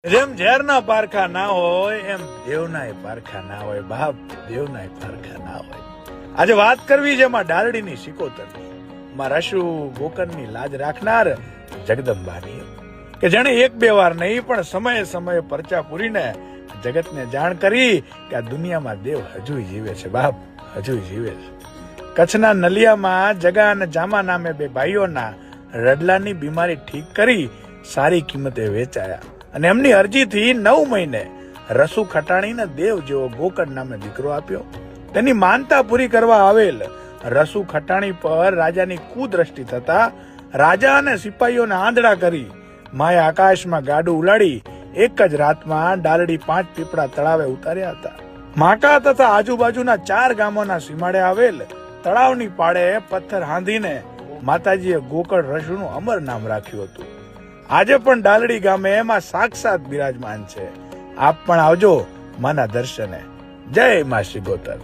જેમ ઝેરના પારખા ના હોય એમ દેવનાય પારખા ના હોય બાપ, દેવનાય પારખા ના હોય. આજે વાત કરવી છે એમાં ડાલડીની સિકોતરની, માં રસુ ગોકર્ણની લાજ રાખનાર જગદંબાની, કે જેને એક બે વાર નહીં પણ સમયે સમયે પરચા પૂરીને જગતને જાણ કરી કે આ દુનિયામાં દેવ હજુ જીવે છે બાપ, હજુ જીવે છે. કચ્છના નલિયામાં જગા અને જામા નામે બે ભાઈઓના રડલાની બીમારી ઠીક કરી સારી કિંમતે વેચાયા અને એમની અરજીથી 9 મહિને રસુ ખટાણીને દેવ જેવો ગોકર્ણ નામે દીકરો આપ્યો. તેની માનતા પૂરી કરવા આવેલ રસુ ખટાણી પર રાજાની કુદ્રષ્ટિ થતા રાજા અને સિપાહીઓને આંધળા કરી માએ આકાશમાં ગાડું ઉલાડી એક જ રાતમાં ડાલડી 5 પીપળા તળાવે ઉતાર્યા હતા. માકા તથા આજુબાજુના 4 ગામોના સીમાડે આવેલ તળાવની પાળે પથ્થર હાંધીને માતાજીએ ગોકર્ણ રસુનું અમર નામ રાખ્યું હતું. આજે પણ ડાલડી ગામે એમાં સાક્ષાત બિરાજમાન છે. આપ પણ આવજો માના દર્શને. જય મા સિકોતર.